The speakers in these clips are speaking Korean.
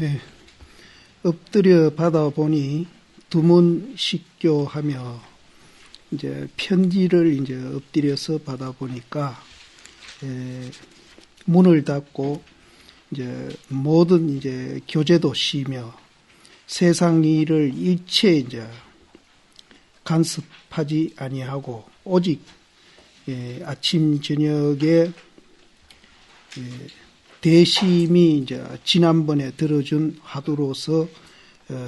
예, 엎드려 받아보니 두문식교하며 이제 편지를 이제 엎드려서 받아보니까 문을 닫고 이제 모든 이제 교제도 쉬며 세상 일을 일체 이제 간섭하지 아니하고 오직 아침 저녁에 대심이 이제 지난번에 들어준 화두로서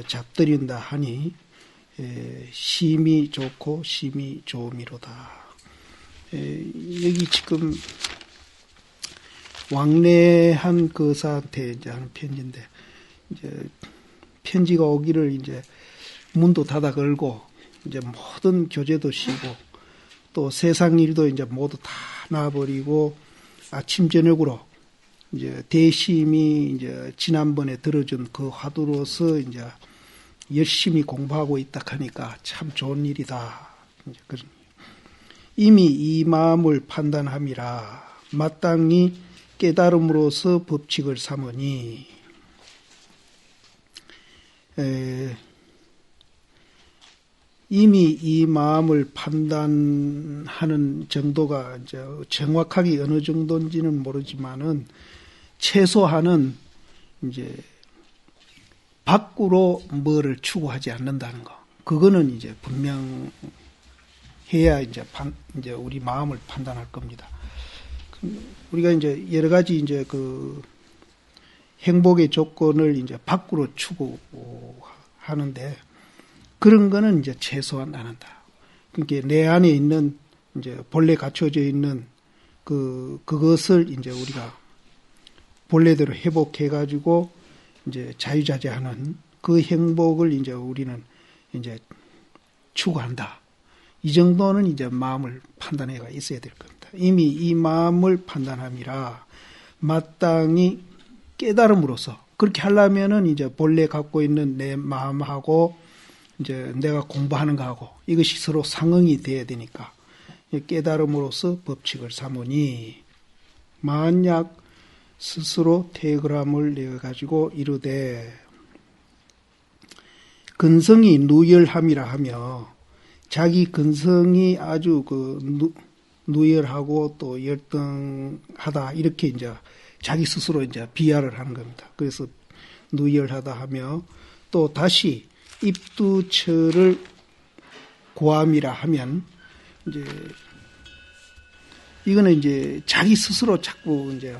잡들인다 하니 심이 좋고 심이 좋음이로다. 여기 지금 왕래한 거사한테 이제 하는 편지인데 이제 편지가 오기를 이제 문도 닫아 걸고 이제 모든 교제도 쉬고 또 세상 일도 이제 모두 다 놔버리고 아침 저녁으로 이제 대심이 이제 지난번에 들어준 그 화두로서 이제 열심히 공부하고 있다 하니까 참 좋은 일이다. 이제 그런 이미 이 마음을 판단함이라 마땅히 깨달음으로써 법칙을 삼으니 이미 이 마음을 판단하는 정도가 이제 정확하게 어느 정도인지는 모르지만은 최소한은 이제 밖으로 뭐를 추구하지 않는다는 거. 그거는 이제 분명해야 이제 우리 마음을 판단할 겁니다. 우리가 이제 여러 가지 이제 그 행복의 조건을 이제 밖으로 추구하는데 그런 거는 이제 최소한 안 한다. 그러니까 내 안에 있는 이제 본래 갖춰져 있는 그것을 이제 우리가 본래대로 회복해가지고 이제 자유자재하는 그 행복을 이제 우리는 이제 추구한다. 이 정도는 이제 마음을 판단해가 있어야 될 겁니다. 이미 이 마음을 판단함이라 마땅히 깨달음으로써 그렇게 하려면은 이제 본래 갖고 있는 내 마음하고 이제 내가 공부하는 거하고 이것이 서로 상응이 돼야 되니까 깨달음으로써 법칙을 삼으니 만약 스스로 태그람을 내가지고 이르되 근성이 누열함이라 하며 자기 근성이 아주 누열하고 또 열등하다 이렇게 이제 자기 스스로 이제 비하를 하는 겁니다. 그래서 누열하다 하며 또 다시 입두처를 고함이라 하면 이제 이거는 이제 자기 스스로 자꾸 이제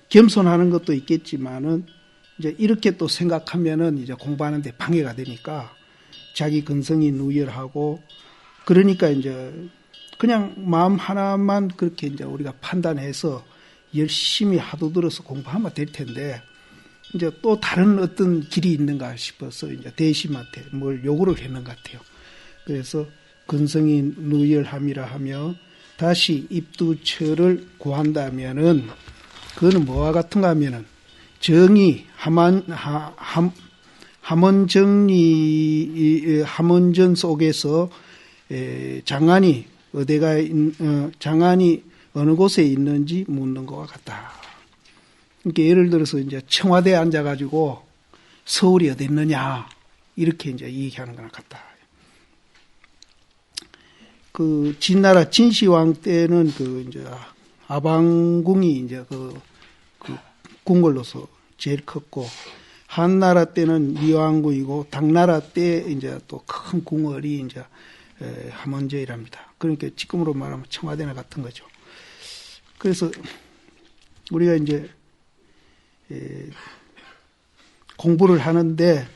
겸손하는 것도 있겠지만은 이제 이렇게 또 생각하면은 이제 공부하는데 방해가 되니까 자기 근성이 누열하고 그러니까 이제 그냥 마음 하나만 그렇게 이제 우리가 판단해서 열심히 하도 들어서 공부하면 될 텐데 이제 또 다른 어떤 길이 있는가 싶어서 이제 대심한테 뭘 요구를 했는 것 같아요. 그래서 근성이 누열함이라 하며 다시 입두처를 구한다면은 그거는 뭐와 같은가 하면은 정의 함원전 속에서 장안이 장안이 어느 곳에 있는지 묻는 것과 같다. 그러니까 예를 들어서 이제 청와대에 앉아가지고 서울이 어디 있느냐 이렇게 이제 얘기하는 거나 같다. 그 진나라 진시황 때는 그 이제 아방궁이 이제 그 궁궐로서 제일 컸고 한나라 때는 미왕궁이고 당나라 때 이제 또 큰 궁궐이 이제 함원제이랍니다. 그러니까 지금으로 말하면 청와대나 같은 거죠. 그래서 우리가 이제 공부를 하는데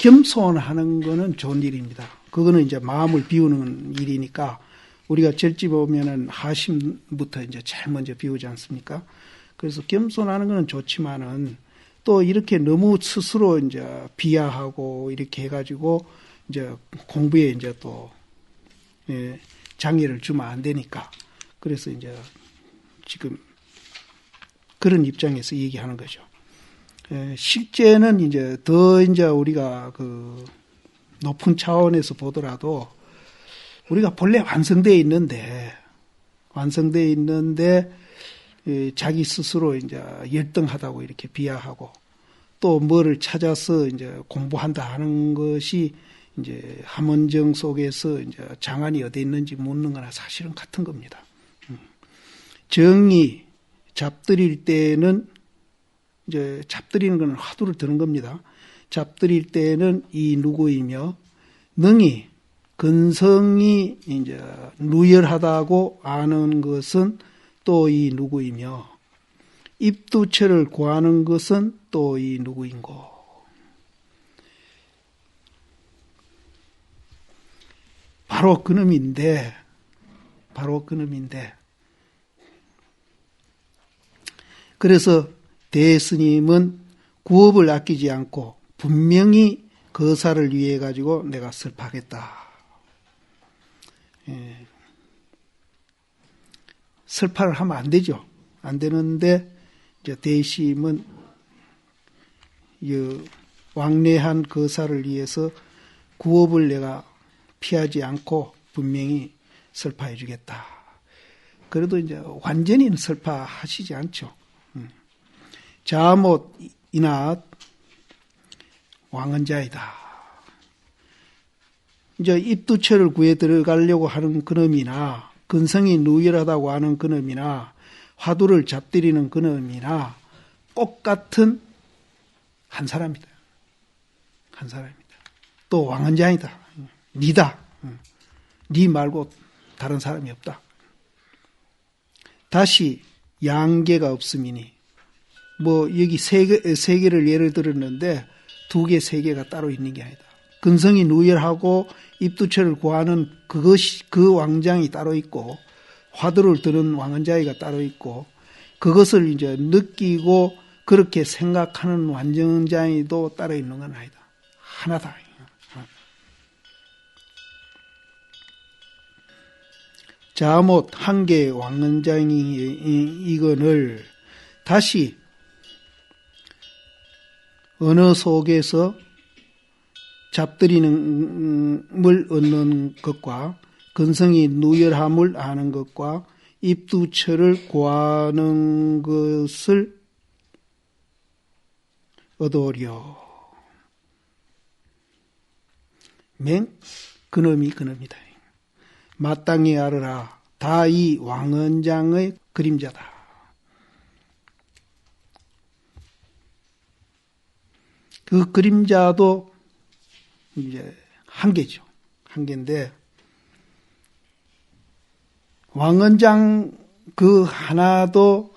겸손하는 거는 좋은 일입니다. 그거는 이제 마음을 비우는 일이니까 우리가 절지 보면은 하심부터 이제 제일 먼저 비우지 않습니까? 그래서 겸손하는 거는 좋지만은 또 이렇게 너무 스스로 이제 비하하고 이렇게 해가지고 이제 공부에 이제 또 장애를 주면 안 되니까 그래서 이제 지금 그런 입장에서 얘기하는 거죠. 실제는 이제 더 이제 우리가 그 높은 차원에서 보더라도 우리가 본래 완성되어 있는데 자기 스스로 이제 열등하다고 이렇게 비하하고 또 뭐를 찾아서 이제 공부한다 하는 것이 이제 함언정 속에서 이제 장안이 어디 있는지 묻는 거나 사실은 같은 겁니다. 정이 잡들일 때는 이제 잡들이는 건 화두를 드는 겁니다. 잡들일 때는 이 누구이며 능히 근성이 이제 누열하다고 아는 것은 또 이 누구이며 입두체를 구하는 것은 또 이 누구인고. 바로 그놈인데 그래서 대스님은 구업을 아끼지 않고 분명히 거사를 위해 가지고 내가 설파하겠다. 설파를 하면 안 되죠. 안 되는데 이제 대심은 왕래한 거사를 위해서 구업을 내가 피하지 않고 분명히 설파해 주겠다. 그래도 이제 완전히는 설파하시지 않죠. 자못 이낫 왕언자이다. 이제 입두처를 구해 들어가려고 하는 그놈이나 근성이 누열하다고 하는 그놈이나 화두를 잡들이는 그놈이나 똑같은 한 사람이다. 한 사람이다. 또 왕언자이다. 니다. 니 말고 다른 사람이 없다. 다시 양계가 없음이니 뭐 여기 세 개를 예를 들었는데 2개, 3개가 따로 있는 게 아니다. 근성이 누열하고 입두처를 구하는 그것이 그 왕장이 따로 있고 화두를 드는 왕언자이가 따로 있고 그것을 이제 느끼고 그렇게 생각하는 완전장이도 따로 있는 건 아니다. 하나다. 자못 한 개의 왕언장이 이건을 다시 언어 속에서 잡들이는을 얻는 것과 근성이 누열함을 아는 것과 입두처를 구하는 것을 얻으려. 그놈이 그놈이다. 마땅히 알으라. 다 이 왕언장의 그림자다. 그 그림자도 이제 한계죠. 한계인데 왕언장 그 하나도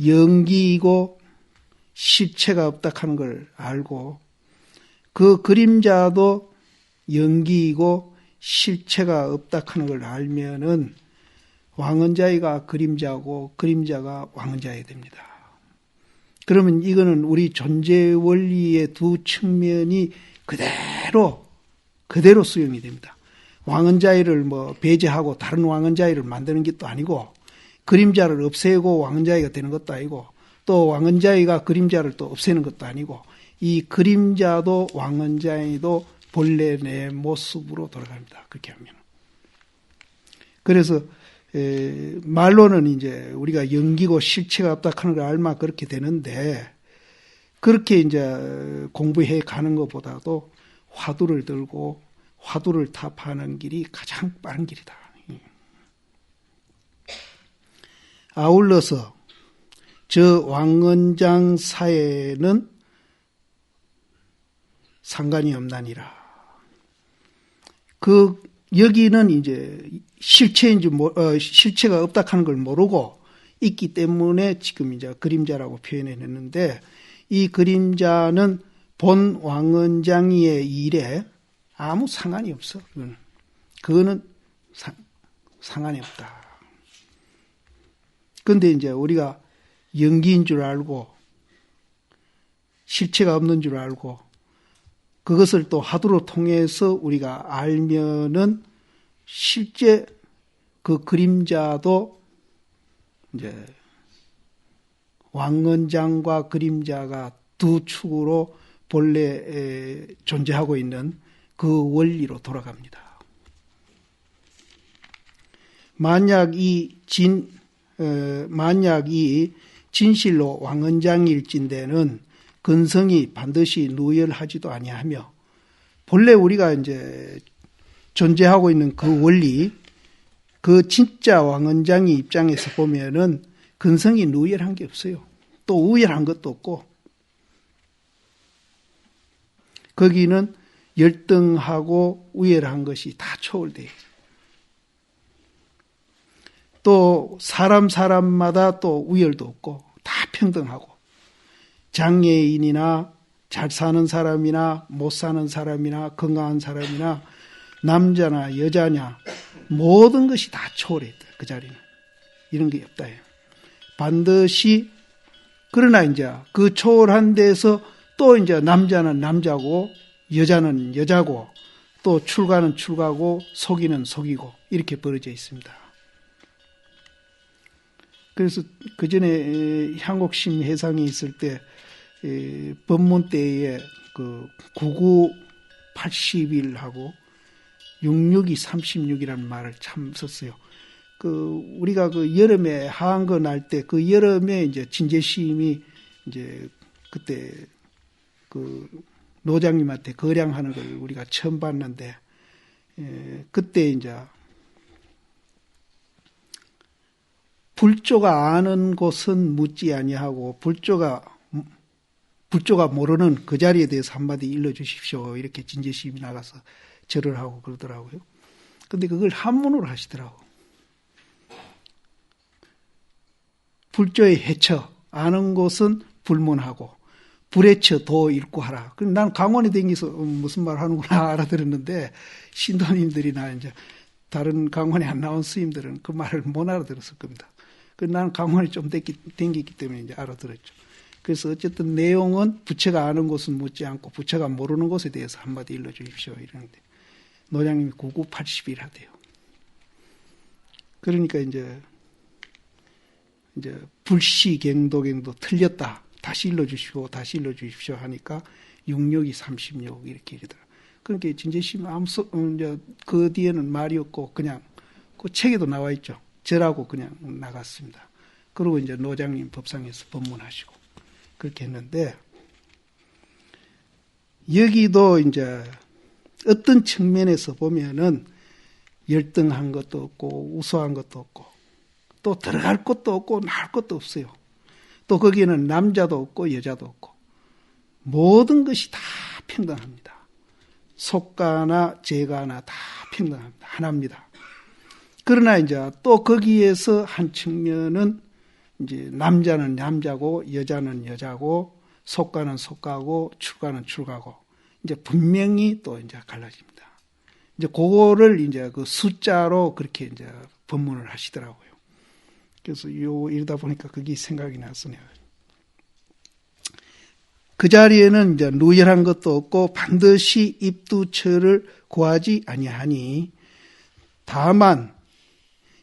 연기이고 실체가 없다 하는 걸 알고 그 그림자도 연기이고 실체가 없다 하는 걸 알면은 왕언자이가 그림자고 그림자가 왕언자이 됩니다. 그러면 이거는 우리 존재 원리의 두 측면이 그대로 수용이 됩니다. 왕언자이를 뭐 배제하고 다른 왕언자이를 만드는 것도 아니고 그림자를 없애고 왕언자이가 되는 것도 아니고 또 왕언자이가 그림자를 또 없애는 것도 아니고 이 그림자도 왕언자이도 본래 내 모습으로 돌아갑니다. 그렇게 하면. 그래서 말로는 이제 우리가 연기고 실체가 없다 하는 걸 알마 그렇게 되는데 그렇게 이제 공부해 가는 것보다도 화두를 들고 화두를 타파하는 길이 가장 빠른 길이다. 아울러서 저 왕언장 사에는 상관이 없나니라. 여기는 이제 실체가 없다 하는 걸 모르고 있기 때문에 지금 이제 그림자라고 표현해냈는데 이 그림자는 본 왕언장이의 일에 아무 상관이 없어. 그거는 상관이 없다. 그런데 이제 우리가 연기인 줄 알고 실체가 없는 줄 알고 그것을 또 화두로 통해서 우리가 알면은 실제 그 그림자도 이제 왕언장과 그림자가 두 축으로 본래 존재하고 있는 그 원리로 돌아갑니다. 만약 이 만약 이 진실로 왕언장일진대는 근성이 반드시 누열하지도 아니하며 본래 우리가 이제 존재하고 있는 그 원리, 그 진짜 왕언장이 입장에서 보면은 근성이 누열한 게 없어요. 또 우열한 것도 없고 거기는 열등하고 우열한 것이 다 초월돼요. 또 사람마다 또 우열도 없고 다 평등하고 장애인이나 잘 사는 사람이나 못 사는 사람이나 건강한 사람이나 남자나 여자냐 모든 것이 다 초월했다. 그 자리는 이런 게 없다. 반드시 그러나 이제 그 초월한 데서 또 이제 남자는 남자고 여자는 여자고 또 출가는 출가고 속이는 속이고 이렇게 벌어져 있습니다. 그래서 그 전에 향옥심 회상이 있을 때 법문 때에 그 9980일하고 662 36이라는 말을 참 썼어요. 그 우리가 그 여름에 하한거 날 때 그 여름에 이제 진제심이 이제 그때 그 노장님한테 거량하는 걸 우리가 처음 봤는데 그때 이제 불조가 아는 곳은 묻지 아니하고 불조가 모르는 그 자리에 대해서 한마디 일러주십시오. 이렇게 진제심이 나가서 절을 하고 그러더라고요. 근데 그걸 한문으로 하시더라고. 불조의 해처 아는 곳은 불문하고 불의 처 도 읽고 하라. 그럼 난 강원에 댕겨서 무슨 말 하는구나 알아들었는데 신도님들이나 이제 다른 강원에 안 나온 스님들은 그 말을 못 알아들었을 겁니다. 나는 강원에 좀 댕기기 때문에 이제 알아들었죠. 그래서 어쨌든 내용은 부처가 아는 곳은 묻지 않고 부처가 모르는 곳에 대해서 한마디 일러주십시오. 이러는데 노장님이 9980일 하대요. 그러니까 이제 불시갱도갱도 틀렸다. 다시 일러주시고 다시 일러주십시오 하니까 662 36 이렇게 이러더라. 그러니까 진제심 이제 그 뒤에는 말이 없고 그냥 그 책에도 나와 있죠. 절하고 그냥 나갔습니다. 그리고 이제 노장님 법상에서 법문하시고 그렇게 했는데 여기도 이제 어떤 측면에서 보면은 열등한 것도 없고 우수한 것도 없고 또 들어갈 것도 없고 나올 것도 없어요. 또 거기에는 남자도 없고 여자도 없고 모든 것이 다 평등합니다. 속가나 제가나 다 평등합니다. 하나입니다. 그러나 이제 또 거기에서 한 측면은 이제 남자는 남자고 여자는 여자고 속가는 속가고 출가는 출가고 이제 분명히 또 이제 갈라집니다. 이제 그거를 이제 그 숫자로 그렇게 이제 법문을 하시더라고요. 그래서 이러다 보니까 그게 생각이 났으네요. 그 자리에는 이제 누열한 것도 없고 반드시 입두처를 구하지 아니하니 다만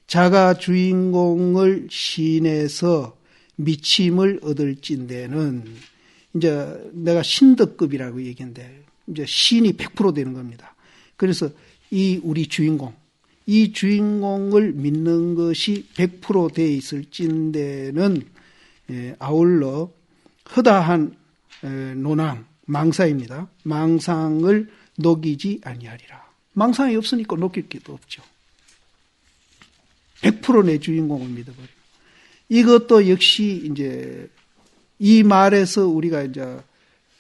자가 주인공을 시인해서 미침을 얻을진대는 이제 내가 신덕급이라고 얘기했는데 이제 신이 100% 되는 겁니다. 그래서 이 우리 주인공, 이 주인공을 믿는 것이 100% 돼 있을진대는 아울러 허다한 노낭, 망사입니다. 망상을 녹이지 아니하리라. 망상이 없으니까 녹일 게도 없죠. 100% 내 주인공을 믿어버려. 이것도 역시 이제 이 말에서 우리가 이제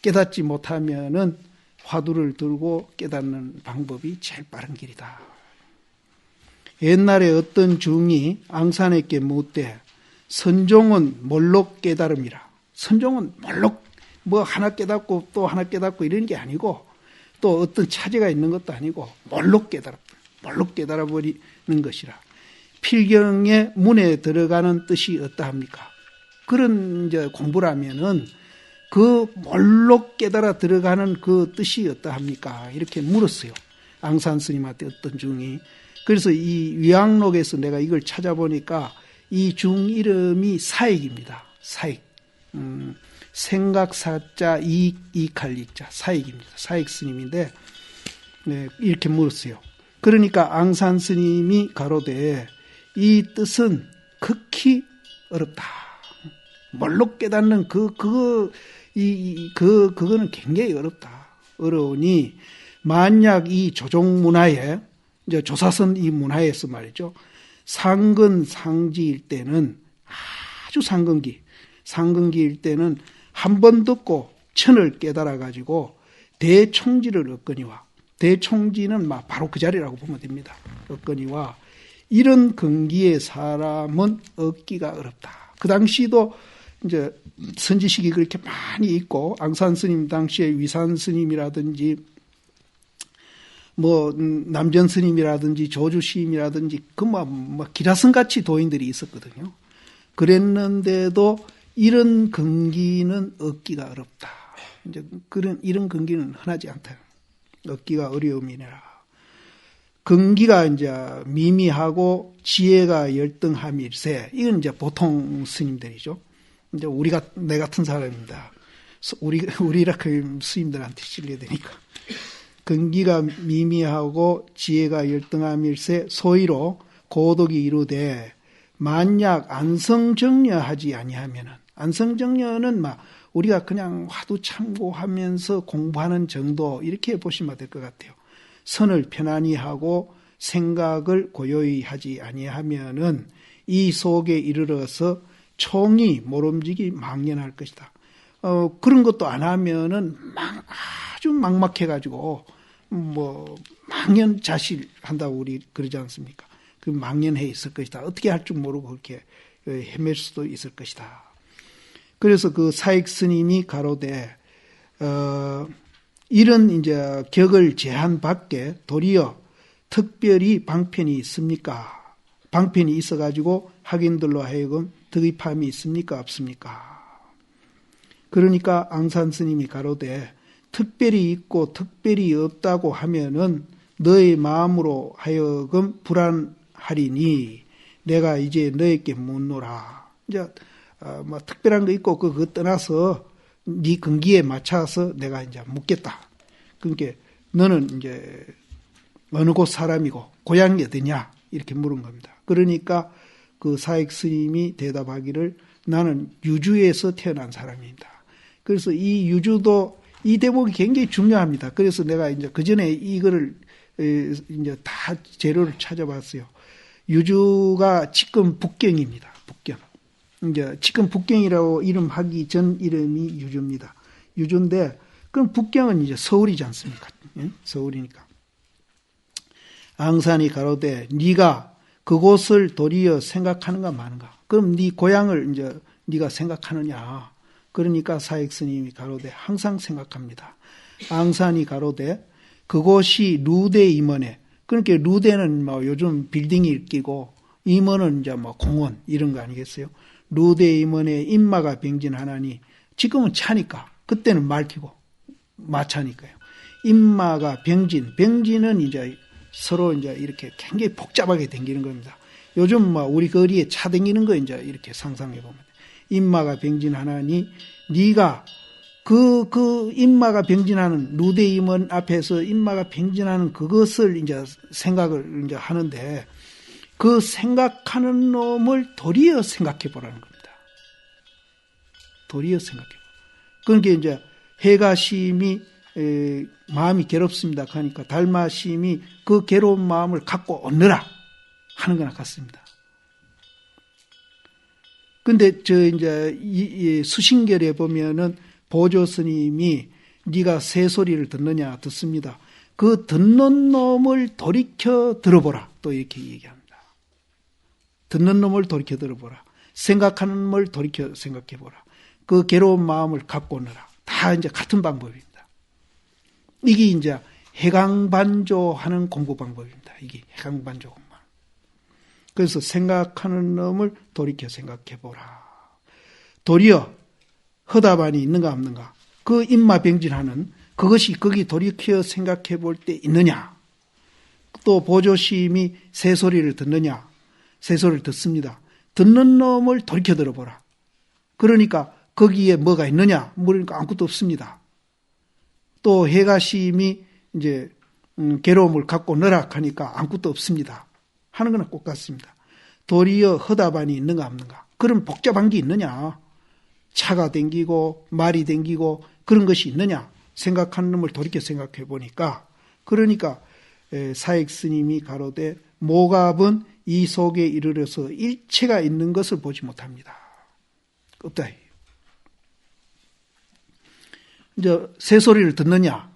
깨닫지 못하면은 화두를 들고 깨닫는 방법이 제일 빠른 길이다. 옛날에 어떤 중이 앙산에게 묻되 선종은 뭘로 깨달음이라. 선종은 뭘로 뭐 하나 깨닫고 또 하나 깨닫고 이런 게 아니고 또 어떤 차제가 있는 것도 아니고 뭘로 깨달아 버리는 것이라. 필경의 문에 들어가는 뜻이 어떠합니까? 그런 이제 공부라면은 그 뭘로 깨달아 들어가는 그 뜻이 어떠합니까? 이렇게 물었어요. 앙산 스님한테 어떤 중이. 그래서 이 위양록에서 내가 이걸 찾아보니까 이 중 이름이 사익입니다. 사익. 생각사자 이익할 이자 사익입니다. 사익 스님인데 네, 이렇게 물었어요. 그러니까 앙산 스님이 가로되 이 뜻은 극히 어렵다. 뭘로 깨닫는 그거는 굉장히 어렵다. 어려우니, 만약 이 조종 문화에, 이제 조사선 이 문화에서 말이죠. 상근, 상지일 때는 아주 상근기일 때는 한 번 듣고 천을 깨달아가지고 대총지를 얻거니와, 대총지는 막 바로 그 자리라고 보면 됩니다. 얻거니와, 이런 근기의 사람은 얻기가 어렵다. 그 당시도 이제 선지식이 그렇게 많이 있고, 앙산 스님 당시에 위산 스님이라든지, 남전 스님이라든지, 조주 시임이라든지, 기라성 같이 도인들이 있었거든요. 그랬는데도 이런 근기는 얻기가 어렵다. 이제 이런 근기는 흔하지 않다. 얻기가 어려움이니라. 근기가 이제 미미하고 지혜가 열등함일세. 이건 이제 보통 스님들이죠. 이제 내 같은 사람입니다. 우리라 그 스님들한테 실려야 되니까. 근기가 미미하고 지혜가 열등함일세. 소위로 고독이 이루되 만약 안성정려하지 아니하면은, 안성정려는 우리가 그냥 화두 참고하면서 공부하는 정도, 이렇게 보시면 될 것 같아요. 선을 편안히 하고 생각을 고요히 하지 아니하면은 이 속에 이르러서 총이 모름지기 망연할 것이다. 그런 것도 안 하면은 아주 막막해가지고 망연자실한다고 우리 그러지 않습니까? 그 망연해 있을 것이다. 어떻게 할 줄 모르고 그렇게 헤맬 수도 있을 것이다. 그래서 그 사익 스님이 가로되 이런 이제 격을 제한 밖에 도리어 특별히 방편이 있습니까? 방편이 있어가지고 학인들로 하여금 득입함이 있습니까? 없습니까? 그러니까 앙산 스님이 가로되 특별히 있고 특별히 없다고 하면은 너의 마음으로 하여금 불안하리니 내가 이제 너에게 묻노라. 이제 특별한 거 있고 그거 떠나서 네 근기에 맞춰서 내가 이제 묻겠다. 그러니까 너는 이제 어느 곳 사람이고 고향이 어디냐 이렇게 물은 겁니다. 그러니까 그 사익 스님이 대답하기를 나는 유주에서 태어난 사람입니다. 그래서 이 유주도 이 대목이 굉장히 중요합니다. 그래서 내가 이제 그 전에 이거를 이제 다 재료를 찾아봤어요. 유주가 지금 북경입니다. 북경. 이제 지금 북경이라고 이름하기 전 이름이 유주입니다. 유주인데 그럼 북경은 이제 서울이지 않습니까? 서울이니까. 앙산이 가로되 네가 그곳을 도리어 생각하는가 마는가? 그럼 네 고향을 이제 네가 생각하느냐? 그러니까 사익 스님이 가로되 항상 생각합니다. 앙산이 가로되 그곳이 루대 임원에, 그러니까 루대는 요즘 빌딩이 끼고 임원은 이제 공원 이런 거 아니겠어요? 루대 임원에 인마가 병진하나니, 지금은 차니까 그때는 말키고 마차니까요. 인마가 병진은 이제 서로 이제 이렇게 굉장히 복잡하게 댕기는 겁니다. 요즘 우리 거리에 차 댕기는 거 이제 이렇게 상상해 보면 인마가 병진하나니 네가 그 인마가 병진하는 루대 임원 앞에서 인마가 병진하는 그것을 이제 생각을 이제 하는데 그 생각하는 놈을 도리어 생각해 보라는 겁니다. 도리어 생각해 보. 그러니까 이제 해가심이 마음이 괴롭습니다. 그러니까 달마심이 그 괴로운 마음을 갖고 얻느라 하는 거나 같습니다. 근데 이제 이 수신결에 보면은 보조 스님이 네가 새소리를 듣느냐 듣습니다. 그 듣는 놈을 돌이켜 들어보라. 또 이렇게 얘기합니다. 듣는 놈을 돌이켜 들어보라. 생각하는 놈을 돌이켜 생각해보라. 그 괴로운 마음을 갖고 오너라. 다 이제 같은 방법입니다. 이게 이제 해강반조하는 공부 방법입니다. 이게 해강반조 공부. 그래서 생각하는 놈을 돌이켜 생각해보라. 도리어 허다반이 있는가 없는가. 그 인마병진하는 그것이 거기 돌이켜 생각해볼 때 있느냐. 또 보조심이 새소리를 듣느냐. 새소리를 듣습니다. 듣는 놈을 돌이켜 들어보라. 그러니까 거기에 뭐가 있느냐. 물으니까 아무것도 없습니다. 또 해가심이 이제 괴로움을 갖고 너락하니까 아무것도 없습니다. 하는 거는 똑같습니다. 도리어 허다반이 있는가 없는가. 그런 복잡한 게 있느냐. 차가 댕기고 말이 댕기고 그런 것이 있느냐 생각하는 놈을 돌이켜 생각해 보니까 그러니까 사익 스님이 가로되 모갑은 이 속에 이르러서 일체가 있는 것을 보지 못합니다. 없다. 이제 새소리를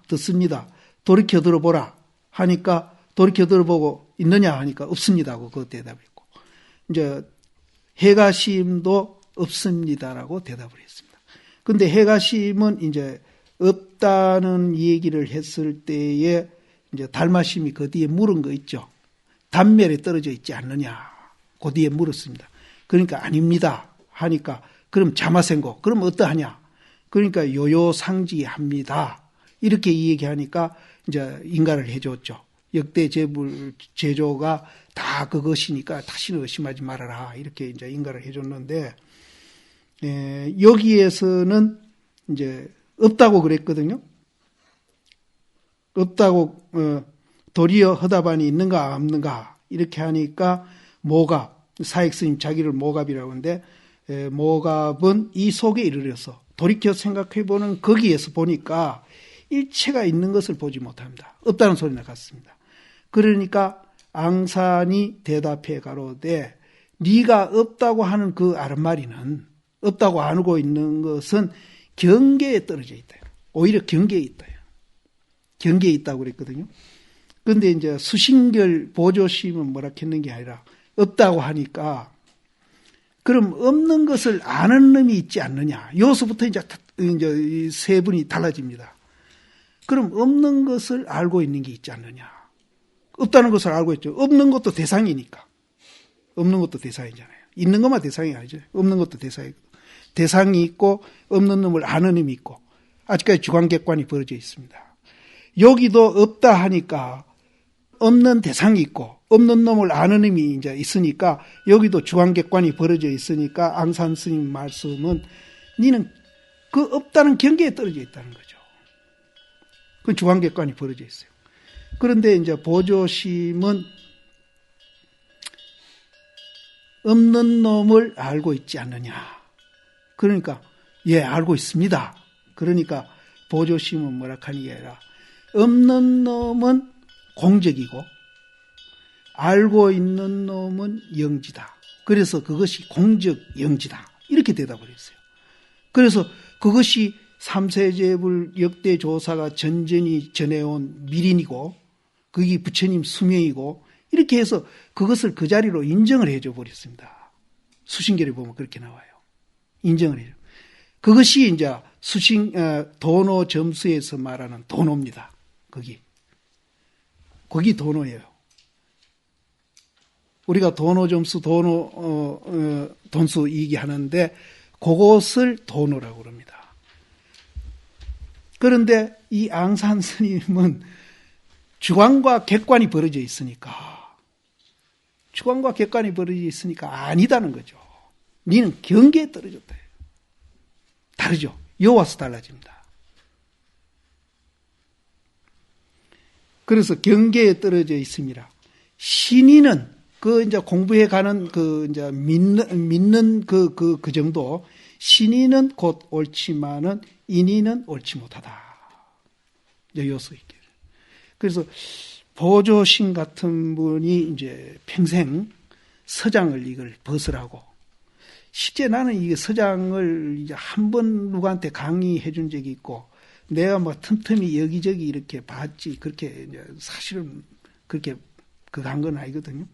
듣습니다. 돌이켜 들어보라 하니까 돌이켜 들어보고 있느냐 하니까 없습니다고 그 대답했고 이제 해가심도 없습니다라고 대답을 했습니다. 근데 해가심은 이제 없다는 얘기를 했을 때에 이제 달마심이 그 뒤에 물은 거 있죠. 단멸에 떨어져 있지 않느냐. 그 뒤에 물었습니다. 그러니까 아닙니다. 하니까 그럼 자마생고. 그럼 어떠하냐. 그러니까 요요상지합니다. 이렇게 얘기하니까 이제 인가를 해줬죠. 역대 재불 제조가 다 그것이니까 다시는 의심하지 말아라. 이렇게 이제 인가를 해줬는데 여기에서는 이제 없다고 그랬거든요. 없다고 도리어 허다반이 있는가 없는가 이렇게 하니까 모갑 사익 스님 자기를 모갑이라고 하는데 모갑은 이 속에 이르러서 돌이켜 생각해보는 거기에서 보니까 일체가 있는 것을 보지 못합니다. 없다는 소리나 같습니다. 그러니까 앙산이 대답해 가로되 네가 없다고 하는 그 아랫말이는 없다고 알고 있는 것은 경계에 떨어져 있다. 오히려 경계에 있다. 경계에 있다고 그랬거든요. 그런데 이제 수신결 보조심은 뭐라 했는 게 아니라 없다고 하니까 그럼 없는 것을 아는 놈이 있지 않느냐. 여기서부터 이제 이 세 분이 달라집니다. 그럼 없는 것을 알고 있는 게 있지 않느냐. 없다는 것을 알고 있죠. 없는 것도 대상이니까. 없는 것도 대상이잖아요. 있는 것만 대상이 아니죠. 없는 것도 대상이고. 대상이 있고 없는 놈을 아는 놈이 있고 아직까지 주관객관이 벌어져 있습니다. 여기도 없다 하니까 없는 대상이 있고 없는 놈을 아는 놈이 이제 있으니까 여기도 주관객관이 벌어져 있으니까 앙산 스님 말씀은 니는 그 없다는 경계에 떨어져 있다는 거죠. 그 주관객관이 벌어져 있어요. 그런데 이제 보조심은 없는 놈을 알고 있지 않느냐. 그러니까 예 알고 있습니다. 그러니까 보조심은 뭐라 하는 게 아니라 없는 놈은 공적이고 알고 있는 놈은 영지다. 그래서 그것이 공적 영지다. 이렇게 대답을 했어요. 그래서 그것이 삼세제불 역대 조사가 전전히 전해온 미린이고 그게 부처님 수명이고 이렇게 해서 그것을 그 자리로 인정을 해줘 버렸습니다. 수신결에 보면 그렇게 나와요. 인정을 해요. 그것이 이제 도노 점수에서 말하는 도노입니다. 거기 도노예요. 우리가 도노 점수, 돈수 얘기하는데 그것을 도노라고 그럽니다. 그런데 이 앙산 스님은 주관과 객관이 벌어져 있으니까 아니다는 거죠. 니는 경계에 떨어졌다. 다르죠. 여와서 달라집니다. 그래서 경계에 떨어져 있습니다. 신인은 그 이제 공부해 가는 그 이제 믿는 그 정도 신인은 곧 옳지만은 인인은 옳지 못하다. 여수 있게. 그래서 보조신 같은 분이 이제 평생 서장을 이걸 벗으라고. 실제 나는 이 서장을 이제 한 번 누구한테 강의해 준 적이 있고 내가 뭐 틈틈이 여기저기 이렇게 봤지 그렇게 이제 사실은 그렇게 간 건 아니거든요.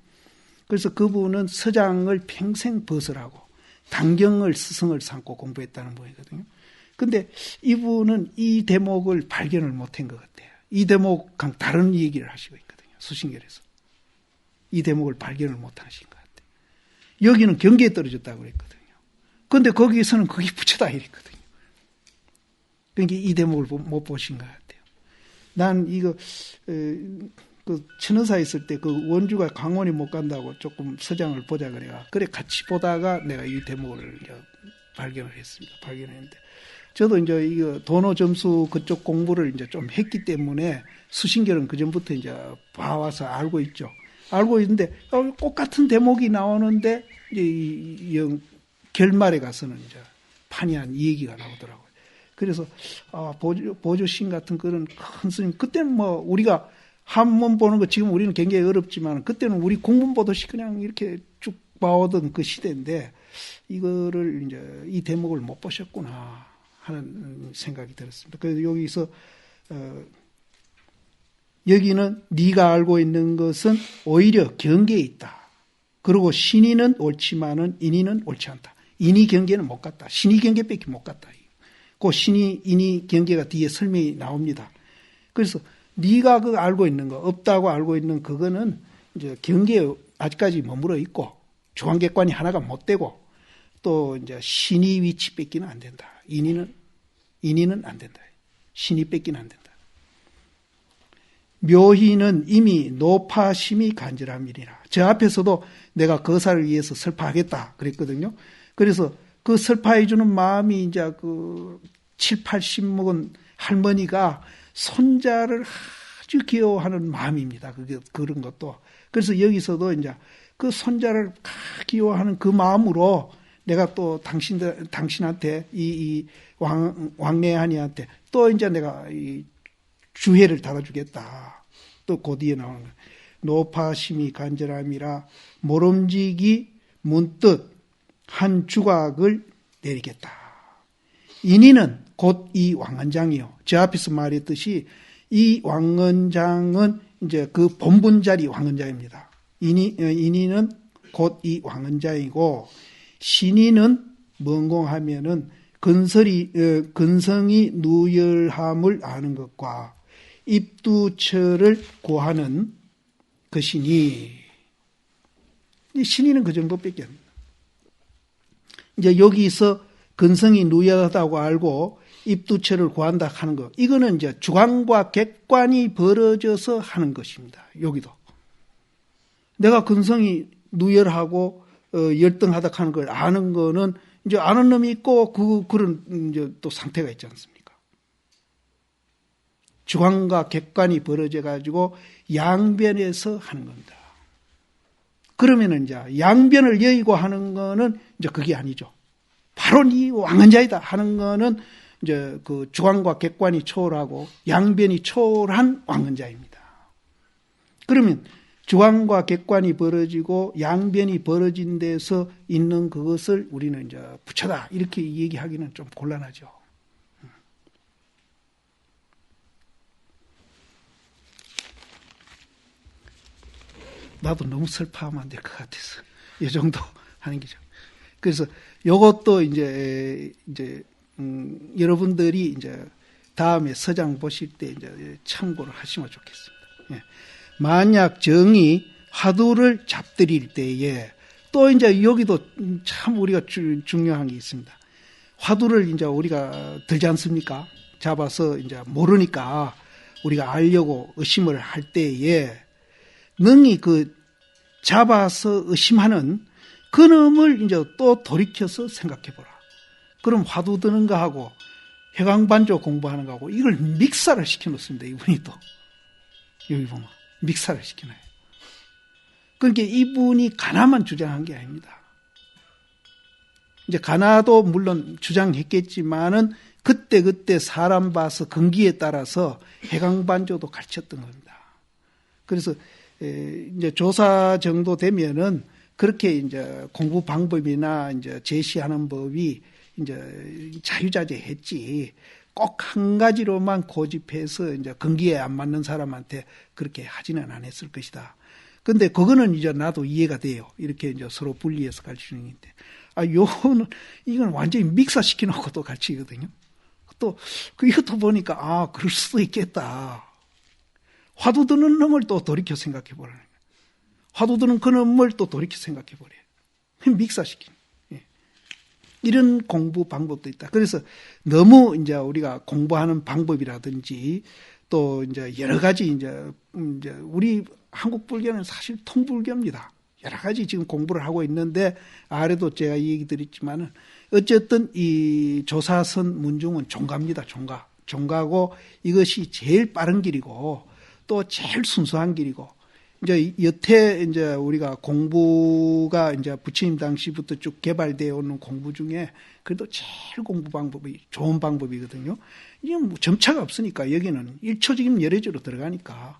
그래서 그분은 서장을 평생 벗으라고 단경을 스승을 삼고 공부했다는 분이거든요. 근데 이분은 이 대목을 발견을 못한 것 같아요. 이 대목과 다른 얘기를 하시고 있거든요. 수신결에서. 이 대목을 발견을 못하신 것 같아요. 여기는 경계에 떨어졌다고 그랬거든요. 그런데 거기에서는 그게 부처다 이랬거든요. 그러니까 이 대목을 못 보신 것 같아요. 난 이거 그 천의사 있을 때 그 원주가 강원이 못 간다고 조금 서장을 보자 그래 같이 보다가 내가 이 대목을 이제 발견을 했습니다. 발견했는데 저도 이제 이거 도노 점수 그쪽 공부를 이제 좀 했기 때문에 수신결은 그 전부터 이제 봐와서 알고 있죠. 알고 있는데 똑같은 대목이 나오는데 이제 결말에 가서는 이제 판이한 이 얘기가 나오더라고요. 그래서 보조신 같은 그런 큰 스님, 그때는 뭐 우리가 한문 보는 거 지금 우리는 굉장히 어렵지만 그때는 우리 공문 보듯이 그냥 이렇게 쭉 봐오던 그 시대인데 이거를 이제 이 대목을 못 보셨구나 하는 생각이 들었습니다. 그래서 여기서 여기는 네가 알고 있는 것은 오히려 경계에 있다. 그리고 신의는 옳지만은 인의는 옳지 않다. 인의 경계는 못 갔다. 신의 경계밖에 못 갔다. 그 신의 인의 경계가 뒤에 설명이 나옵니다. 그래서 네가 그 알고 있는 거, 없다고 알고 있는 그거는 이제 경계에 아직까지 머물러 있고 주관객관이 하나가 못 되고 또 이제 신의 위치 뺏기는 안 된다. 인의는 안 된다. 신의 뺏기는 안 된다. 묘희는 이미 노파심이 간절함이니라. 저 앞에서도 내가 거사를 위해서 설파하겠다 그랬거든요. 그래서 그 설파해주는 마음이 이제 그 7, 80 먹은 할머니가 손자를 아주 귀여워하는 마음입니다. 그런 것도. 그래서 여기서도 이제 그 손자를 귀여워하는 그 마음으로 내가 또 당신한테 이 왕래한이한테 또 이제 내가 이 주회를 달아주겠다. 또 그 뒤에 나오는 거예요. 노파심이 간절함이라 모름지기 문득 한 주각을 내리겠다. 인의는 곧 이 왕언장이요. 저 앞에서 말했듯이 이 왕언장은 이제 그 본분 자리 왕언장입니다. 인의는 곧 이 왕언장이고 신의는 뭔공하면은 근성이 누열함을 아는 것과 입두처를 고하는 것이니 신의는 그 정도밖에 안 됩니다. 이제 여기서 근성이 누열하다고 알고 입두처를 구한다 하는 것, 이거는 이제 주관과 객관이 벌어져서 하는 것입니다. 여기도 내가 근성이 누열하고 열등하다 하는 걸 아는 거는 이제 아는 놈이 있고 그런 이제 또 상태가 있지 않습니까? 주관과 객관이 벌어져 가지고 양변에서 하는 겁니다. 그러면은 이제 양변을 여의고 하는 거는 이제 그게 아니죠. 바로 이 왕언자이다 하는 거는 이제 그 주관과 객관이 초월하고 양변이 초월한 왕언자입니다. 그러면 주관과 객관이 벌어지고 양변이 벌어진 데서 있는 그것을 우리는 이제 부처다 이렇게 얘기하기는 좀 곤란하죠. 나도 너무 슬퍼하면 안 될 것 같아서 이 정도 하는 거죠. 그래서 이것도 이제 여러분들이 이제 다음에 서장 보실 때 이제 참고를 하시면 좋겠습니다. 예. 만약 정이 화두를 잡들일 때에 또 이제 여기도 참 우리가 중요한 게 있습니다. 화두를 이제 우리가 들지 않습니까? 잡아서 이제 모르니까 우리가 알려고 의심을 할 때에 능히 그 잡아서 의심하는 그놈을 이제 또 돌이켜서 생각해 보라. 그럼 화두 드는 거하고 해강반조 공부하는 거하고 이걸 믹사를 시켜 놓습니다. 이분이 또 여기 보면 믹사를 시켜놔요. 그러니까 이분이 가나만 주장한 게 아닙니다. 이제 가나도 물론 주장했겠지만은 그때 사람 봐서 근기에 따라서 해강반조도 가르쳤던 겁니다. 그래서 이제 조사 정도 되면은 그렇게 이제 공부 방법이나 이제 제시하는 법이 이제 자유자재했지 꼭 한 가지로만 고집해서 이제 근기에 안 맞는 사람한테 그렇게 하지는 않았을 것이다. 근데 그거는 이제 나도 이해가 돼요. 이렇게 이제 서로 분리해서 가르치는 건데. 이건 완전히 믹사시켜 놓고 또 가르치거든요. 또, 이것도 보니까, 그럴 수도 있겠다. 화두 드는 놈을 또 돌이켜 생각해 보라는 거예요. 화두 드는 그 놈을 또 돌이켜 생각해 보래요. 믹사시키는. 이런 공부 방법도 있다. 그래서 너무 이제 우리가 공부하는 방법이라든지 또 이제 여러 가지 이제 우리 한국 불교는 사실 통불교입니다. 여러 가지 지금 공부를 하고 있는데 아래도 제가 얘기 드렸지만은 어쨌든 이 조사선 문중은 종가입니다. 종가고 이것이 제일 빠른 길이고 또 제일 순수한 길이고 이제 여태 이제 우리가 공부가 이제 부처님 당시부터 쭉 개발되어 오는 공부 중에 그래도 제일 공부 방법이 좋은 방법이거든요. 이게 뭐 점차가 없으니까 여기는 일초적인 열애조로 들어가니까.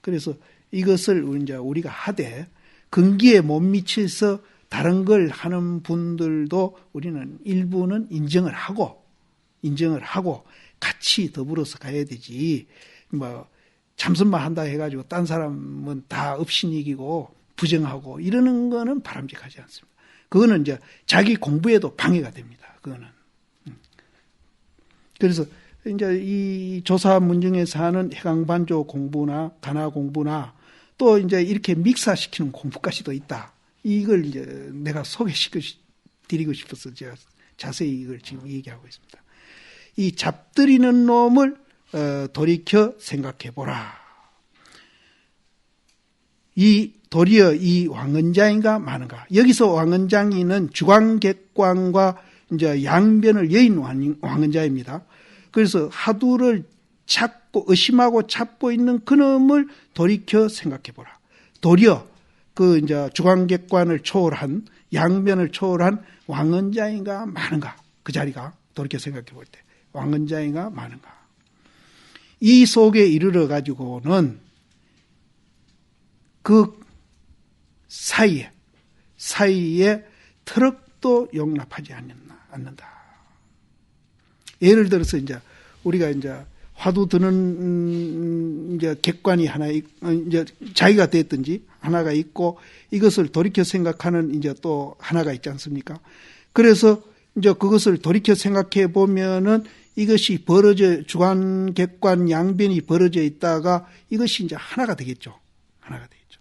그래서 이것을 이제 우리가 하되 근기에 못 미쳐서 다른 걸 하는 분들도 우리는 일부는 인정을 하고 같이 더불어서 가야 되지. 뭐 참선만 한다 해가지고 딴 사람은 다 업신이기고 부정하고 이러는 거는 바람직하지 않습니다. 그거는 이제 자기 공부에도 방해가 됩니다. 그거는. 그래서 이제 이 조사 문중에서 하는 해강반조 공부나 가나 공부나 또 이제 이렇게 믹사시키는 공부까지도 있다. 이걸 이제 내가 소개시켜 드리고 싶어서 제가 자세히 이걸 지금 얘기하고 있습니다. 이 잡들이는 놈을 돌이켜 생각해 보라. 이 도리어 이 왕언장이가 많은가? 여기서 왕언장이는 주광객관과 이제 양변을 여인 왕언자입니다. 그래서 하두를 찾고 의심하고 찾고 있는 그놈을 돌이켜 생각해 보라. 도리어 그 이제 주광객관을 초월한 양변을 초월한 왕언자인가 많은가? 그 자리가 돌이켜 생각해 볼 때 왕언자인가 많은가? 이 속에 이르러 가지고는 그 사이에 트럭도 용납하지 않는다. 예를 들어서 이제 우리가 이제 화두 드는 이제 객관이 하나 이제 자기가 됐든지 하나가 있고 이것을 돌이켜 생각하는 이제 또 하나가 있지 않습니까? 그래서 이제 그것을 돌이켜 생각해 보면은 이것이 주관, 객관, 양변이 벌어져 있다가 이것이 이제 하나가 되겠죠. 하나가 되겠죠.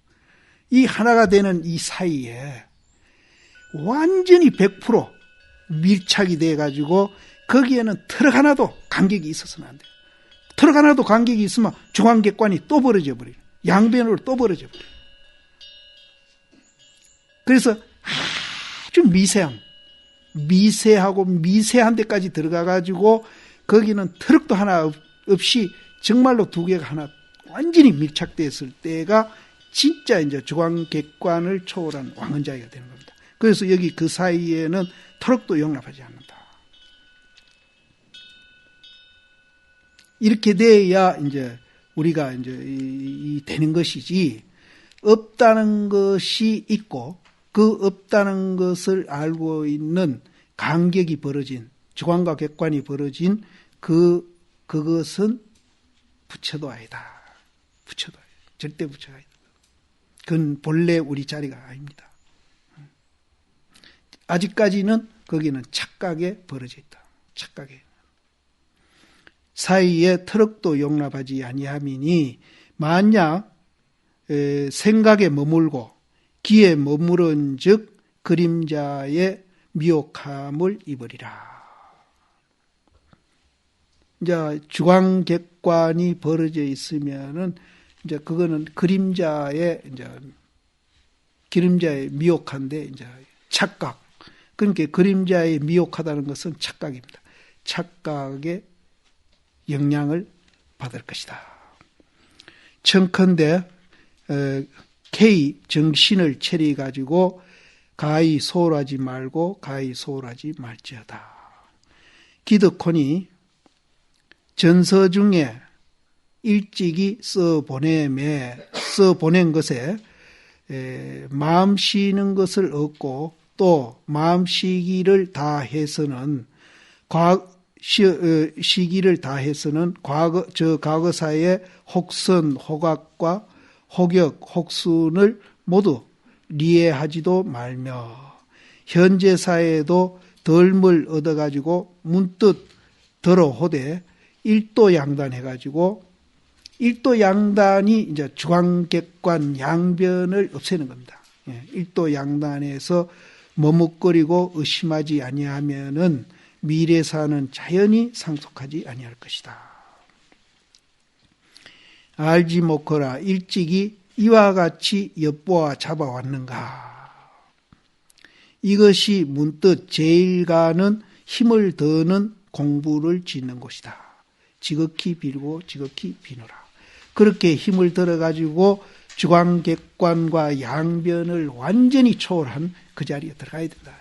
이 하나가 되는 이 사이에 완전히 100% 밀착이 돼가지고 거기에는 트럭 하나도 간격이 있어서는 안 돼요. 트럭 하나도 간격이 있으면 주관객관이 또 벌어져 버려요. 양변으로 또 벌어져 버려요. 그래서 아주 미세하고 미세한 데까지 들어가가지고 거기는 트럭도 하나 없이 정말로 두 개가 하나 완전히 밀착됐을 때가 진짜 이제 주관객관을 초월한 왕언자이가 되는 겁니다. 그래서 여기 그 사이에는 트럭도 용납하지 않는다. 이렇게 돼야 이제 우리가 이제 되는 것이지, 없다는 것이 있고 그 없다는 것을 알고 있는 간격이 벌어진, 주관과 객관이 벌어진 그것은 부처도 아니다. 부처도 아니다. 절대 부처가 아니다. 그건 본래 우리 자리가 아닙니다. 아직까지는 거기는 착각에 벌어져 있다. 착각에. 사이에 트럭도 용납하지 아니함이니 만약 생각에 머물고 기에 머무른 즉 그림자의 미혹함을 입으리라. 이제 주관객관이 벌어져 있으면은 이제 그거는 그림자의 미혹한데 이제 착각. 그러니까 그림자의 미혹하다는 것은 착각입니다. 착각의 영향을 받을 것이다. 청컨대 K 정신을 차려 가지고 가히 소홀하지 말고 가히 소홀하지 말지어다. 기득권이 전서 중에 일찍이 써보낸 것에 마음 쉬는 것을 얻고 또 마음 쉬기를 다해서는 과거사의 혹선, 혹악과 혹역, 혹순을 모두 리해하지도 말며 현재사에도 덜물 얻어가지고 문득 들어호되 일도양단해가지고 일도양단이 이제 주관객관 양변을 없애는 겁니다. 일도양단에서 머뭇거리고 의심하지 아니하면은 미래사는 자연히 상속하지 아니할 것이다. 알지 못하라 일찍이 이와 같이 엿보아 잡아왔는가. 이것이 문득 제일가는 힘을 더는 공부를 짓는 곳이다. 지극히 빌고 지극히 비노라. 그렇게 힘을 들어가지고 주광객관과 양변을 완전히 초월한 그 자리에 들어가야 된다.